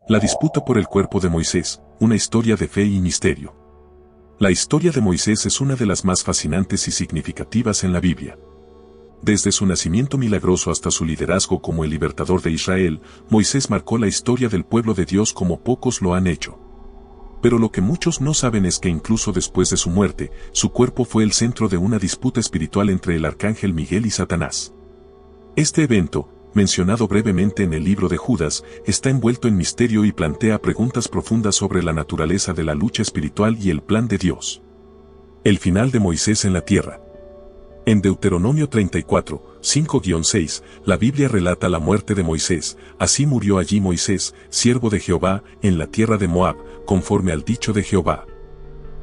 La disputa por el cuerpo de Moisés, una historia de fe y misterio. La historia de Moisés es una de las más fascinantes y significativas en la Biblia. Desde su nacimiento milagroso hasta su liderazgo como el libertador de Israel, Moisés marcó la historia del pueblo de Dios como pocos lo han hecho. Pero lo que muchos no saben es que incluso después de su muerte, su cuerpo fue el centro de una disputa espiritual entre el arcángel Miguel y Satanás. Este evento, mencionado brevemente en el libro de Judas, está envuelto en misterio y plantea preguntas profundas sobre la naturaleza de la lucha espiritual y el plan de Dios. El final de Moisés en la tierra. En Deuteronomio 34, 5-6, la Biblia relata la muerte de Moisés. Así murió allí Moisés, siervo de Jehová, en la tierra de Moab, conforme al dicho de Jehová.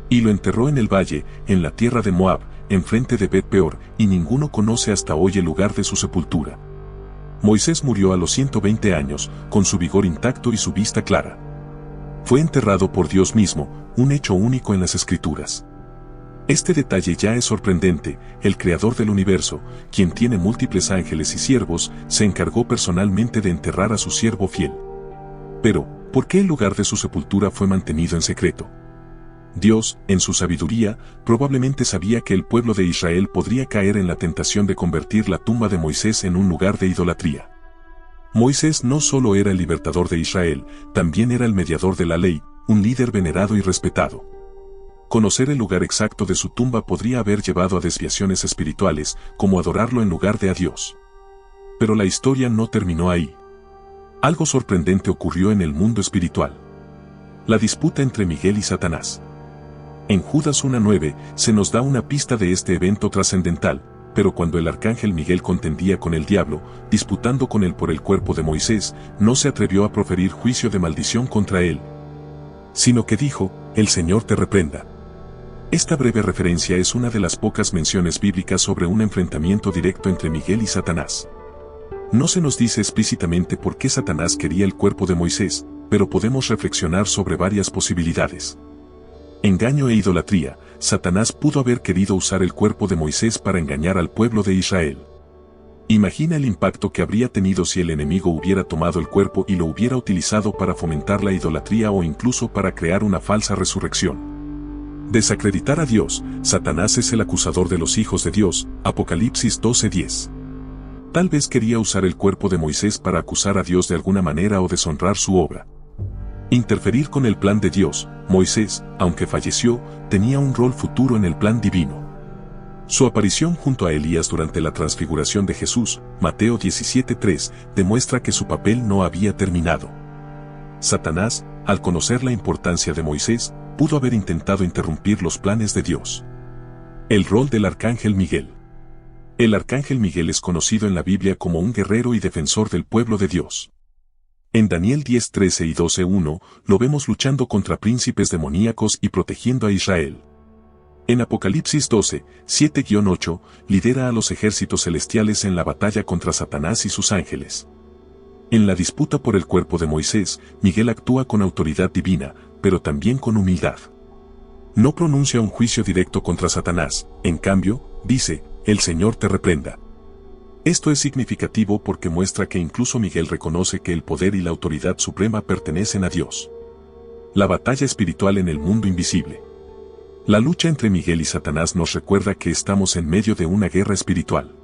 Y lo enterró en el valle, en la tierra de Moab, enfrente de Bet-peor, y ninguno conoce hasta hoy el lugar de su sepultura. Moisés murió a los 120 años, con su vigor intacto y su vista clara. Fue enterrado por Dios mismo, un hecho único en las Escrituras. Este detalle ya es sorprendente. El Creador del universo, quien tiene múltiples ángeles y siervos, se encargó personalmente de enterrar a su siervo fiel. Pero, ¿por qué el lugar de su sepultura fue mantenido en secreto? Dios, en su sabiduría, probablemente sabía que el pueblo de Israel podría caer en la tentación de convertir la tumba de Moisés en un lugar de idolatría. Moisés no solo era el libertador de Israel, también era el mediador de la ley, un líder venerado y respetado. Conocer el lugar exacto de su tumba podría haber llevado a desviaciones espirituales, como adorarlo en lugar de a Dios. Pero la historia no terminó ahí. Algo sorprendente ocurrió en el mundo espiritual. La disputa entre Miguel y Satanás. En Judas 1:9 se nos da una pista de este evento trascendental, pero cuando el arcángel Miguel contendía con el diablo, disputando con él por el cuerpo de Moisés, no se atrevió a proferir juicio de maldición contra él, sino que dijo: "El Señor te reprenda". Esta breve referencia es una de las pocas menciones bíblicas sobre un enfrentamiento directo entre Miguel y Satanás. No se nos dice explícitamente por qué Satanás quería el cuerpo de Moisés, pero podemos reflexionar sobre varias posibilidades. Engaño e idolatría. Satanás pudo haber querido usar el cuerpo de Moisés para engañar al pueblo de Israel. Imagina el impacto que habría tenido si el enemigo hubiera tomado el cuerpo y lo hubiera utilizado para fomentar la idolatría o incluso para crear una falsa resurrección. Desacreditar a Dios. Satanás es el acusador de los hijos de Dios. Apocalipsis 12:10. Tal vez quería usar el cuerpo de Moisés para acusar a Dios de alguna manera o deshonrar su obra. Interferir con el plan de Dios. Moisés, aunque falleció, tenía un rol futuro en el plan divino. Su aparición junto a Elías durante la transfiguración de Jesús, Mateo 17:3, demuestra que su papel no había terminado. Satanás, al conocer la importancia de Moisés, pudo haber intentado interrumpir los planes de Dios. El rol del arcángel Miguel. El arcángel Miguel es conocido en la Biblia como un guerrero y defensor del pueblo de Dios. En Daniel 10:13 y 12:1, lo vemos luchando contra príncipes demoníacos y protegiendo a Israel. En Apocalipsis 12:7-8, lidera a los ejércitos celestiales en la batalla contra Satanás y sus ángeles. En la disputa por el cuerpo de Moisés, Miguel actúa con autoridad divina, pero también con humildad. No pronuncia un juicio directo contra Satanás, en cambio, dice: "El Señor te reprenda". Esto es significativo porque muestra que incluso Miguel reconoce que el poder y la autoridad suprema pertenecen a Dios. La batalla espiritual en el mundo invisible. La lucha entre Miguel y Satanás nos recuerda que estamos en medio de una guerra espiritual.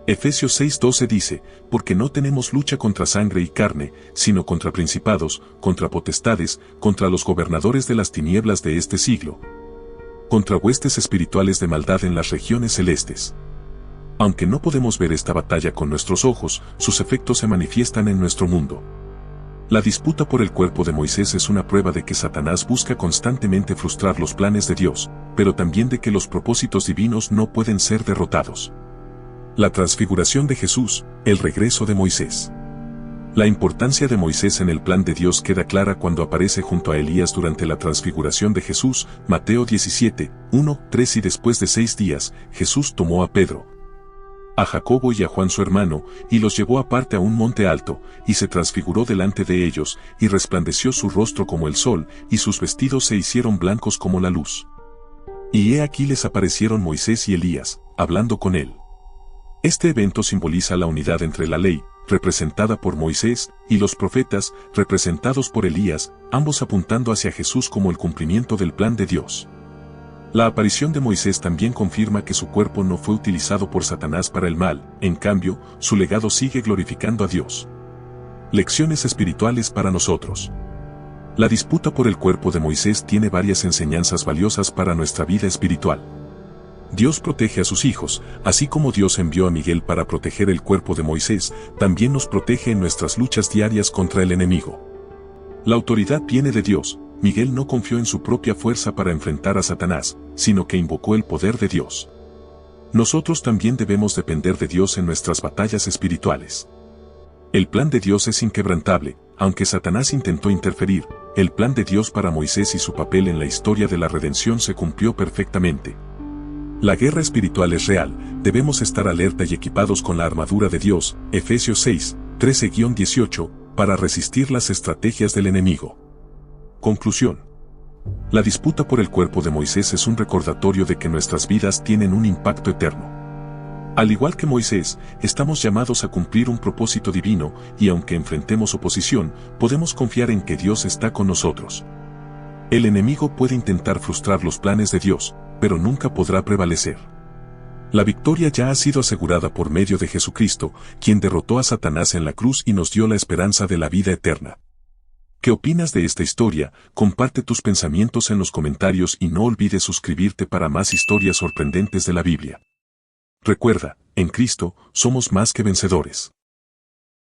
Efesios 6:12 dice: "Porque no tenemos lucha contra sangre y carne, sino contra principados, contra potestades, contra los gobernadores de las tinieblas de este siglo, contra huestes espirituales de maldad en las regiones celestes". Aunque no podemos ver esta batalla con nuestros ojos, sus efectos se manifiestan en nuestro mundo. La disputa por el cuerpo de Moisés es una prueba de que Satanás busca constantemente frustrar los planes de Dios, pero también de que los propósitos divinos no pueden ser derrotados. La transfiguración de Jesús, el regreso de Moisés. La importancia de Moisés en el plan de Dios queda clara cuando aparece junto a Elías durante la transfiguración de Jesús, Mateo 17:1-3. Y después de 6 días, Jesús tomó a Pedro, a Jacobo y a Juan su hermano, y los llevó aparte a un monte alto, y se transfiguró delante de ellos, y resplandeció su rostro como el sol, y sus vestidos se hicieron blancos como la luz. Y he aquí les aparecieron Moisés y Elías, hablando con él. Este evento simboliza la unidad entre la ley, representada por Moisés, y los profetas, representados por Elías, ambos apuntando hacia Jesús como el cumplimiento del plan de Dios. La aparición de Moisés también confirma que su cuerpo no fue utilizado por Satanás para el mal, en cambio, su legado sigue glorificando a Dios. Lecciones espirituales para nosotros. La disputa por el cuerpo de Moisés tiene varias enseñanzas valiosas para nuestra vida espiritual. Dios protege a sus hijos, así como Dios envió a Miguel para proteger el cuerpo de Moisés, también nos protege en nuestras luchas diarias contra el enemigo. La autoridad viene de Dios. Miguel no confió en su propia fuerza para enfrentar a Satanás, sino que invocó el poder de Dios. Nosotros también debemos depender de Dios en nuestras batallas espirituales. El plan de Dios es inquebrantable, aunque Satanás intentó interferir, el plan de Dios para Moisés y su papel en la historia de la redención se cumplió perfectamente. La guerra espiritual es real, debemos estar alerta y equipados con la armadura de Dios, Efesios 6, 13-18, para resistir las estrategias del enemigo. Conclusión. La disputa por el cuerpo de Moisés es un recordatorio de que nuestras vidas tienen un impacto eterno. Al igual que Moisés, estamos llamados a cumplir un propósito divino, y aunque enfrentemos oposición, podemos confiar en que Dios está con nosotros. El enemigo puede intentar frustrar los planes de Dios, pero nunca podrá prevalecer. La victoria ya ha sido asegurada por medio de Jesucristo, quien derrotó a Satanás en la cruz y nos dio la esperanza de la vida eterna. ¿Qué opinas de esta historia? Comparte tus pensamientos en los comentarios y no olvides suscribirte para más historias sorprendentes de la Biblia. Recuerda, en Cristo, somos más que vencedores.